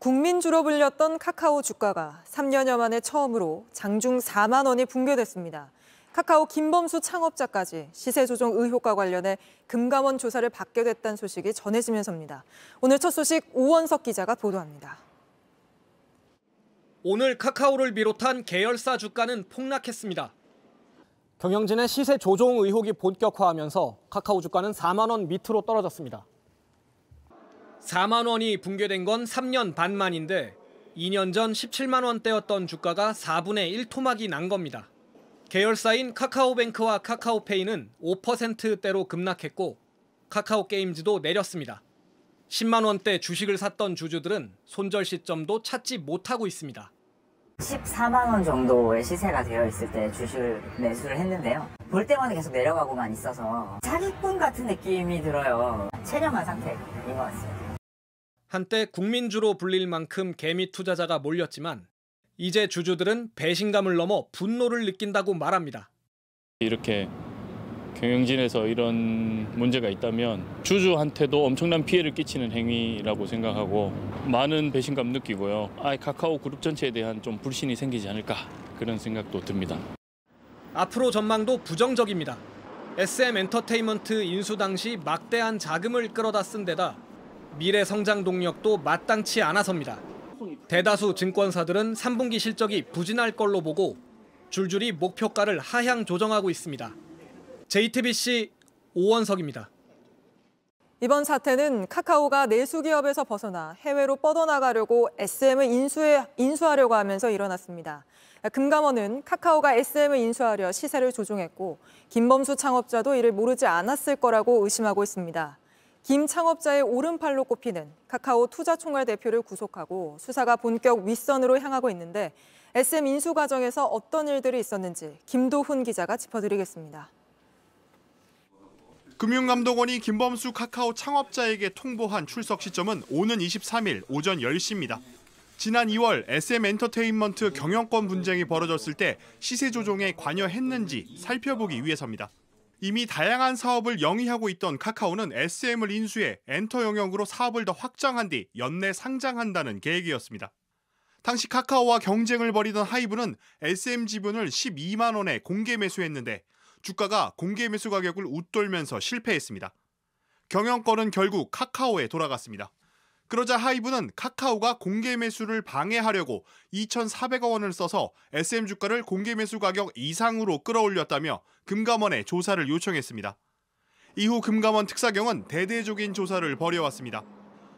국민주로 불렸던 카카오 주가가 3년여 만에 처음으로 장중 4만 원이 붕괴됐습니다. 카카오 김범수 창업자까지 시세 조정 의혹과 관련해 금감원 조사를 받게 됐다는 소식이 전해지면서입니다. 오늘 첫 소식 오원석 기자가 보도합니다. 오늘 카카오를 비롯한 계열사 주가는 폭락했습니다. 경영진의 시세 조정 의혹이 본격화하면서 카카오 주가는 4만 원 밑으로 떨어졌습니다. 4만 원이 붕괴된 건 3년 반 만인데 2년 전 17만 원대였던 주가가 4분의 1 토막이 난 겁니다. 계열사인 카카오뱅크와 카카오페이는 5%대로 급락했고 카카오게임즈도 내렸습니다. 10만 원대 주식을 샀던 주주들은 손절 시점도 찾지 못하고 있습니다. 14만 원 정도의 시세가 되어 있을 때 주식을 매수를 했는데요. 볼 때마다 계속 내려가고만 있어서 사기꾼 같은 느낌이 들어요. 체념한 상태인 것 같습니다. 한때 국민주로 불릴 만큼 개미 투자자가 몰렸지만 이제 주주들은 배신감을 넘어 분노를 느낀다고 말합니다. 이렇게 경영진에서 이런 문제가 있다면 주주한테도 엄청난 피해를 끼치는 행위라고 생각하고 많은 배신감 느끼고요. 카카오 그룹 전체에 대한 좀 불신이 생기지 않을까 그런 생각도 듭니다. 앞으로 전망도 부정적입니다. SM엔터테인먼트 인수 당시 막대한 자금을 끌어다 쓴 데다 미래 성장 동력도 마땅치 않아서입니다. 대다수 증권사들은 3분기 실적이 부진할 걸로 보고 줄줄이 목표가를 하향 조정하고 있습니다. JTBC 오원석입니다. 이번 사태는 카카오가 내수 기업에서 벗어나 해외로 뻗어나가려고 SM을 인수하려고 하면서 일어났습니다. 금감원은 카카오가 SM을 인수하려 시세를 조종했고 김범수 창업자도 이를 모르지 않았을 거라고 의심하고 있습니다. 김 창업자의 오른팔로 꼽히는 카카오 투자총괄 대표를 구속하고 수사가 본격 윗선으로 향하고 있는데 SM 인수 과정에서 어떤 일들이 있었는지 김도훈 기자가 짚어드리겠습니다. 금융감독원이 김범수 카카오 창업자에게 통보한 출석 시점은 오는 23일 오전 10시입니다. 지난 2월 SM엔터테인먼트 경영권 분쟁이 벌어졌을 때 시세 조종에 관여했는지 살펴보기 위해서입니다. 이미 다양한 사업을 영위하고 있던 카카오는 SM을 인수해 엔터 영역으로 사업을 더 확장한 뒤 연내 상장한다는 계획이었습니다. 당시 카카오와 경쟁을 벌이던 하이브는 SM 지분을 12만 원에 공개 매수했는데 주가가 공개 매수 가격을 웃돌면서 실패했습니다. 경영권은 결국 카카오에 돌아갔습니다. 그러자 하이브는 카카오가 공개 매수를 방해하려고 2,400억 원을 써서 SM 주가를 공개 매수 가격 이상으로 끌어올렸다며 금감원에 조사를 요청했습니다. 이후 금감원 특사경은 대대적인 조사를 벌여왔습니다.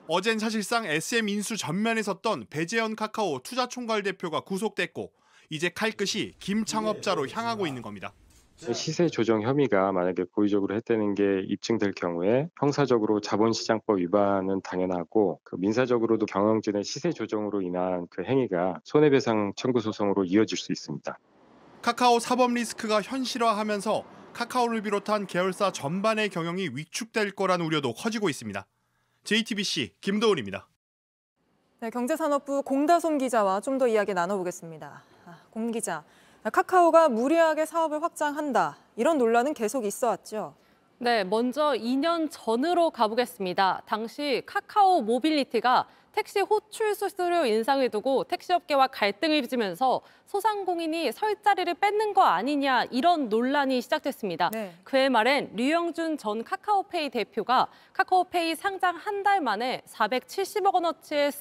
어젠 사실상 SM 인수 전면에 섰던 배재현 카카오 투자총괄 대표가 구속됐고 이제 칼끝이 김 창업자로 향하고 있는 겁니다. 시세 조정 혐의가 만약에 고의적으로 했다는 게 입증될 경우에 형사적으로 자본시장법 위반은 당연하고 민사적으로도 경영진의 시세 조정으로 인한 그 행위가 손해배상 청구 소송으로 이어질 수 있습니다. 카카오 사법 리스크가 현실화하면서 카카오를 비롯한 계열사 전반의 경영이 위축될 거라는 우려도 커지고 있습니다. JTBC 김도훈입니다. 네, 경제산업부 공다솜 기자와 좀 더 이야기 나눠보겠습니다. 공 기자. 카카오가 무리하게 사업을 확장한다. 이런 논란은 계속 있어 왔죠. 네, 먼저 2년 전으로 가보겠습니다. 당시 카카오 모빌리티가 택시 호출 수수료 인상을 두고 택시업계와 갈등을 빚으면서 소상공인이 설 자리를 뺏는 거 아니냐 이런 논란이 시작됐습니다. 네. 그해 말엔 류영준 전 카카오페이 대표가 카카오페이 상장 한 달 만에 470억 원어치의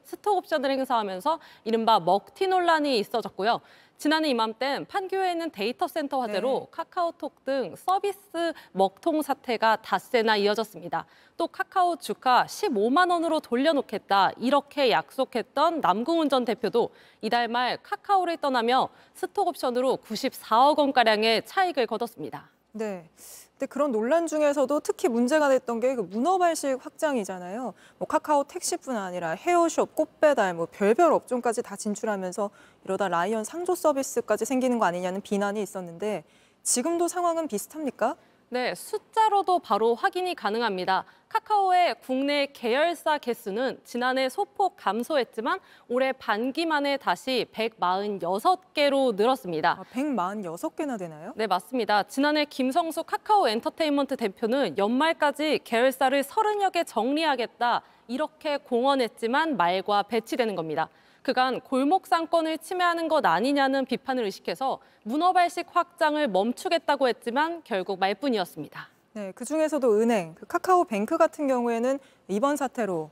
스톡옵션을 행사하면서 이른바 먹튀 논란이 있어졌고요. 지난해 이맘땐 판교에 있는 데이터 센터 화재로 카카오톡 등 서비스 먹통 사태가 닷새나 이어졌습니다. 또 카카오 주가 15만 원으로 돌려놓겠다 이렇게 약속했던 남궁훈 전 대표도 이달 말 카카오를 떠나며 스톡옵션으로 94억 원가량의 차익을 거뒀습니다. 네. 근데 그런 논란 중에서도 특히 문제가 됐던 게 그 문어발식 확장이잖아요. 카카오 택시뿐 아니라 헤어숍, 꽃배달, 별별 업종까지 다 진출하면서 이러다 라이언 상조 서비스까지 생기는 거 아니냐는 비난이 있었는데 지금도 상황은 비슷합니까? 네, 숫자로도 바로 확인이 가능합니다. 카카오의 국내 계열사 개수는 지난해 소폭 감소했지만 올해 반기 만에 다시 146개로 늘었습니다. 146개나 되나요? 네, 맞습니다. 지난해 김성수 카카오 엔터테인먼트 대표는 연말까지 계열사를 30여 개 정리하겠다 이렇게 공언했지만 말과 배치되는 겁니다. 그간 골목 상권을 침해하는 것 아니냐는 비판을 의식해서 문어발식 확장을 멈추겠다고 했지만 결국 말뿐이었습니다. 네, 그중에서도 은행, 카카오뱅크 같은 경우에는 이번 사태로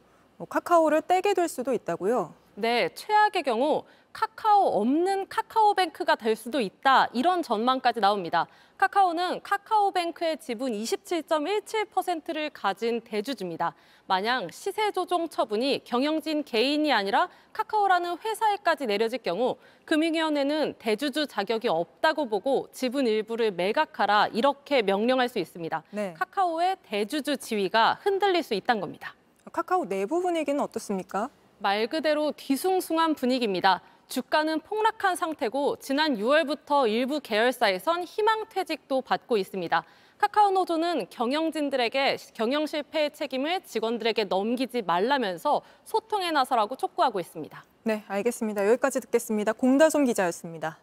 카카오를 떼게 될 수도 있다고요? 네, 최악의 경우 카카오 없는 카카오뱅크가 될 수도 있다, 이런 전망까지 나옵니다. 카카오는 카카오뱅크의 지분 27.17%를 가진 대주주입니다. 만약 시세 조종 처분이 경영진 개인이 아니라 카카오라는 회사에까지 내려질 경우 금융위원회는 대주주 자격이 없다고 보고 지분 일부를 매각하라, 이렇게 명령할 수 있습니다. 네. 카카오의 대주주 지위가 흔들릴 수 있다는 겁니다. 카카오 내부 분위기는 어떻습니까? 말 그대로 뒤숭숭한 분위기입니다. 주가는 폭락한 상태고 지난 6월부터 일부 계열사에선 희망퇴직도 받고 있습니다. 카카오 노조는 경영진들에게 경영 실패의 책임을 직원들에게 넘기지 말라면서 소통에 나서라고 촉구하고 있습니다. 네, 알겠습니다. 여기까지 듣겠습니다. 공다솜 기자였습니다.